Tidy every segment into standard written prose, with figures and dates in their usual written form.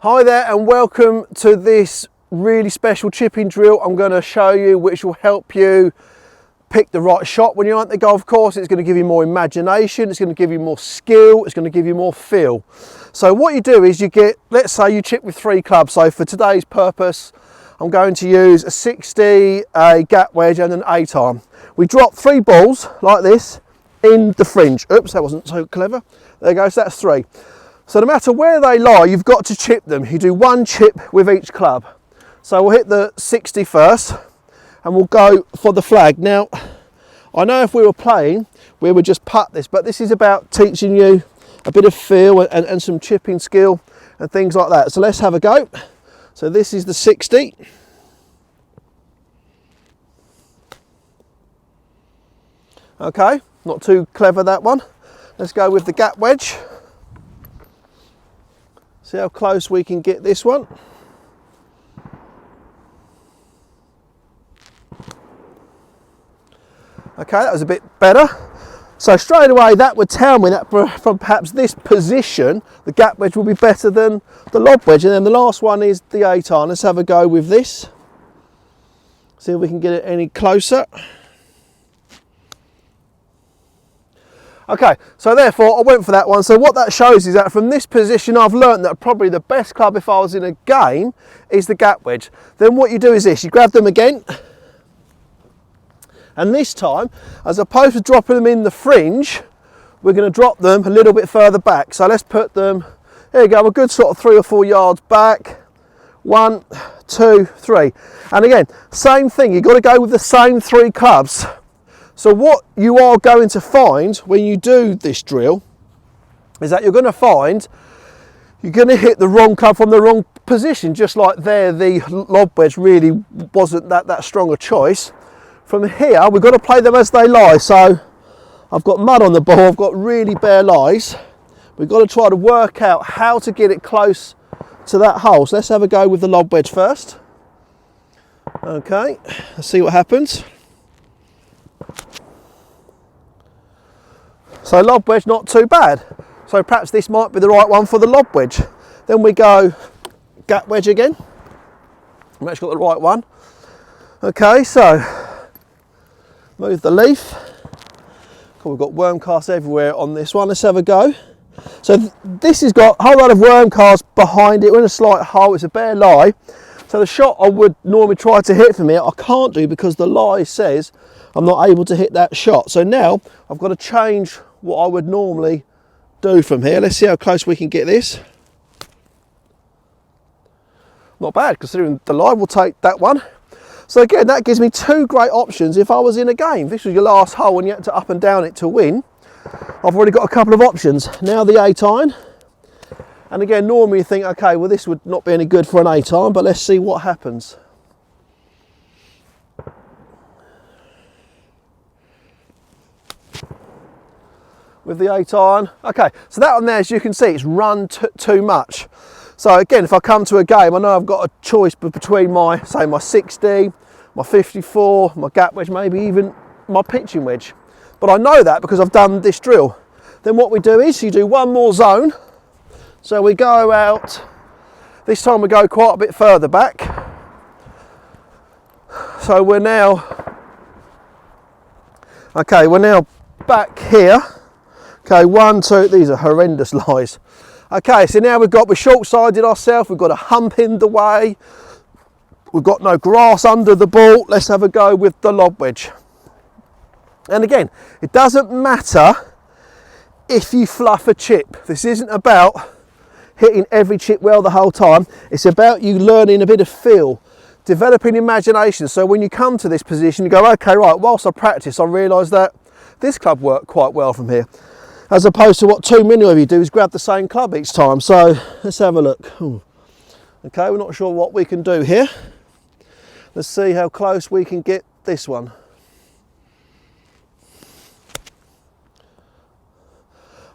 Hi there and welcome to this really special chipping drill I'm going to show you, which will help you pick the right shot when you're at the golf course. It's going to give you more imagination, it's going to give you more skill, it's going to give you more feel. So what you do is you get, let's say you chip with 3 clubs. So for today's purpose I'm going to use a 60, a gap wedge and an 8-iron. We drop 3 balls like this in the fringe. Oops, that wasn't so clever. There you go, so that's 3. So no matter where they lie, you've got to chip them. You do 1 chip with each club. So we'll hit the 60 first and we'll go for the flag. Now, I know if we were playing, we would just putt this, but this is about teaching you a bit of feel and some chipping skill and things like that. So let's have a go. So this is the 60. Okay, not too clever that one. Let's go with the gap wedge. See how close we can get this one. Okay, that was a bit better. So straight away that would tell me that from perhaps this position, the gap wedge will be better than the lob wedge. And then the last one is the 8-iron. Let's have a go with this. See if we can get it any closer. Okay, so therefore I went for that one. So what that shows is that from this position I've learned that probably the best club if I was in a game is the gap wedge. Then what you do is this, you grab them again, and this time, as opposed to dropping them in the fringe, we're going to drop them a little bit further back. So let's put them, there you go, a good sort of 3 or 4 yards back. 1, 2, 3. And again, same thing, you've got to go with the same 3 clubs. So what you are going to find when you do this drill is that you're going to find you're going to hit the wrong club from the wrong position, just like there the lob wedge really wasn't that strong a choice. From here we've got to play them as they lie. So I've got mud on the ball, I've got really bare lies. We've got to try to work out how to get it close to that hole. So let's have a go with the lob wedge first. Okay, let's see what happens. So lob wedge, not too bad. So perhaps this might be the right one for the lob wedge. Then we go gap wedge again. I've actually got the right one. Okay, so move the leaf. Cool, we've got worm casts everywhere on this one. Let's have a go. So this has got a whole lot of worm casts behind it. We're in a slight hole, it's a bare lie. So the shot I would normally try to hit from here, I can't do because the lie says I'm not able to hit that shot. So now I've got to change what I would normally do from here. Let's see how close we can get this. Not bad, considering the lie will take that one. So again, that gives me 2 great options if I was in a game. If this was your last hole and you had to up and down it to win, I've already got a couple of options. Now the 8-iron. And again, normally you think, okay, well this would not be any good for an 8-iron, but let's see what happens. With the 8-iron. Okay, so that one there, as you can see, it's run too much. So again, if I come to a game, I know I've got a choice between my, say, my 60, my 54, my gap wedge, maybe even my pitching wedge. But I know that because I've done this drill. Then what we do is you do 1 more zone. So we go out, this time we go quite a bit further back. So we're now, okay, we're now back here. Okay, 1, 2, these are horrendous lies. Okay, so now we're short-sided ourselves, we've got a hump in the way, we've got no grass under the ball. Let's have a go with the lob wedge. And again, it doesn't matter if you fluff a chip. This isn't about hitting every chip well the whole time. It's about you learning a bit of feel, developing imagination. So when you come to this position, you go, okay, right, whilst I practice, I realise that this club worked quite well from here. As opposed to what too many of you do is grab the same club each time. So let's have a look. Okay, we're not sure what we can do here. Let's see how close we can get this one.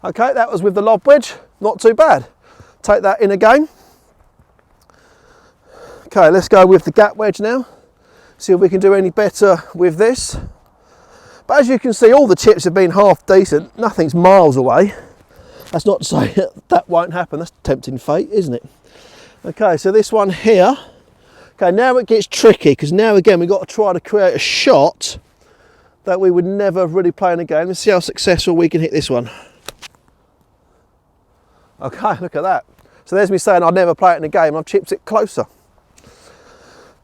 Okay, that was with the lob wedge, not too bad. Take that in again. Okay, let's go with the gap wedge now. See if we can do any better with this. But as you can see, all the chips have been half decent. Nothing's miles away. That's not to say that won't happen. That's tempting fate, isn't it? Okay, so this one here. Okay, now it gets tricky because now again we've got to try to create a shot that we would never really play in a game. Let's see how successful we can hit this one. Okay, look at that. So there's me saying I'd never play it in a game. I've chipped it closer.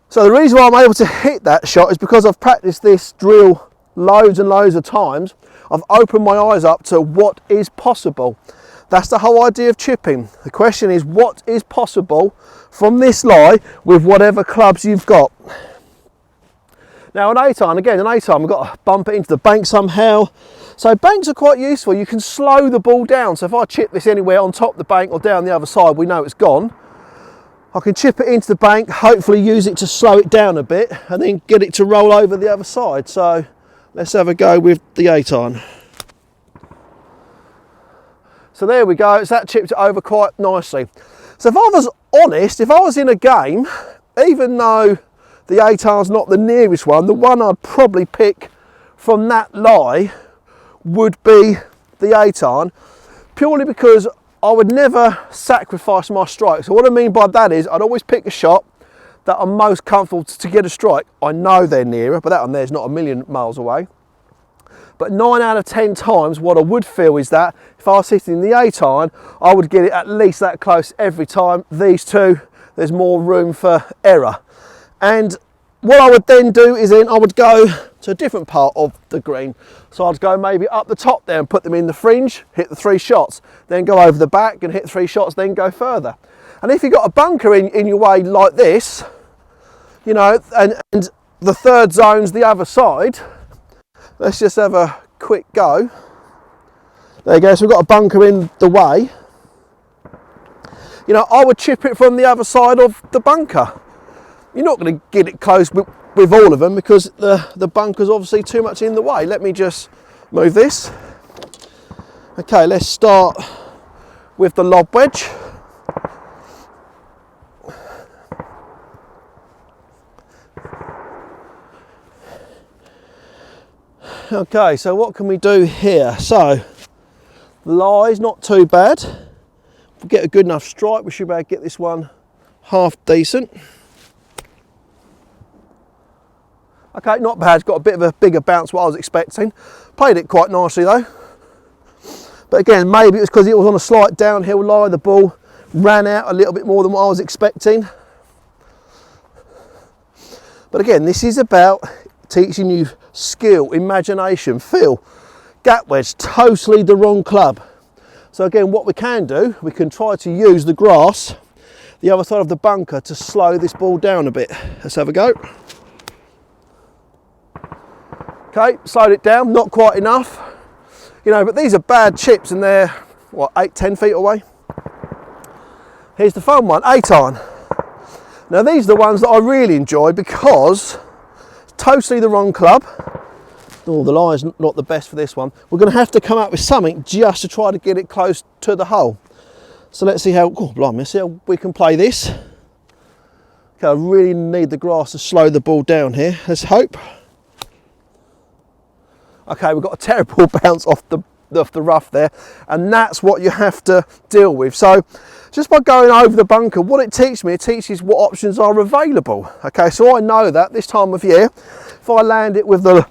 So the reason why I'm able to hit that shot is because I've practiced this drill loads and loads of times. I've opened my eyes up to what is possible. That's the whole idea of chipping. The question is, what is possible from this lie with whatever clubs you've got? Now an 8-iron, again an 8-iron, we've got to bump it into the bank somehow. So banks are quite useful. You can slow the ball down. So if I chip this anywhere on top of the bank or down the other side, we know it's gone. I can chip it into the bank, hopefully use it to slow it down a bit and then get it to roll over the other side. So let's have a go with the 8-iron. So there we go, so that chipped it over quite nicely. So if I was honest, if I was in a game, even though the 8-iron's not the nearest one, the one I'd probably pick from that lie would be the 8-iron, purely because I would never sacrifice my strike. So what I mean by that is I'd always pick a shot that I'm most comfortable to get a strike. I know they're nearer, but that one there's not a million miles away. But 9 out of 10 times what I would feel is that if I was hitting the 8-iron, I would get it at least that close every time. These two, there's more room for error. And what I would then do is then I would go to a different part of the green. So I'd go maybe up the top there and put them in the fringe, hit the 3 shots, then go over the back and hit 3 shots, then go further. And if you've got a bunker in your way like this, you know, and the third zone's the other side, let's just have a quick go. There you go, so we've got a bunker in the way. You know, I would chip it from the other side of the bunker. You're not going to get it close with all of them because the bunker's obviously too much in the way. Let me just move this. Okay, let's start with the lob wedge. Okay, so what can we do here? So, the lie's not too bad. If we get a good enough strike, we should be able to get this one half decent. Okay, not bad. It's got a bit of a bigger bounce what I was expecting. Played it quite nicely though. But again, maybe it was because it was on a slight downhill lie. The ball ran out a little bit more than what I was expecting. But again, this is about teaching you skill, imagination, feel. Gap wedge, totally the wrong club. So again, what we can do, we can try to use the grass, the other side of the bunker, to slow this ball down a bit. Let's have a go. Okay, slowed it down, not quite enough. You know, but these are bad chips and they're, what, 8-10 feet away? Here's the fun one, 8-iron. Now these are the ones that I really enjoy because it's totally the wrong club. Oh, the lie's not the best for this one. We're going to have to come up with something just to try to get it close to the hole. So let's see how, oh blimey, let's see how we can play this. Okay, I really need the grass to slow the ball down here. Let's hope. Okay, we've got a terrible bounce off the rough there, and that's what you have to deal with. So just by going over the bunker, what it teaches me, it teaches what options are available. Okay, so I know that this time of year, if I land it with the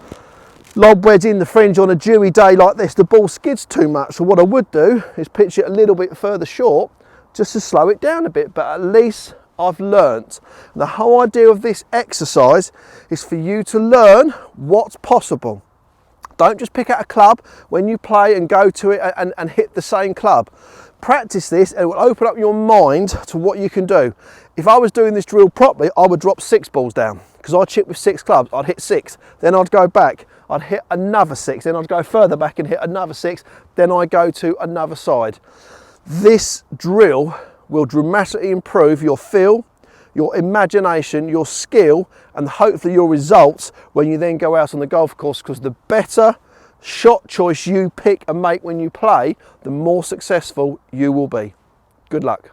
lob wedge in the fringe on a dewy day like this, the ball skids too much. So what I would do is pitch it a little bit further short just to slow it down a bit, but at least I've learnt. The whole idea of this exercise is for you to learn what's possible. Don't just pick out a club when you play and go to it and hit the same club. Practice this and it will open up your mind to what you can do. If I was doing this drill properly, I would drop 6 balls down because I chip with 6 clubs. I'd hit 6, then I'd go back, I'd hit another 6, then I'd go further back and hit another 6, then I go to another side. This drill will dramatically improve your feel, your imagination, your skill, and hopefully your results when you then go out on the golf course, because the better shot choice you pick and make when you play, the more successful you will be. Good luck.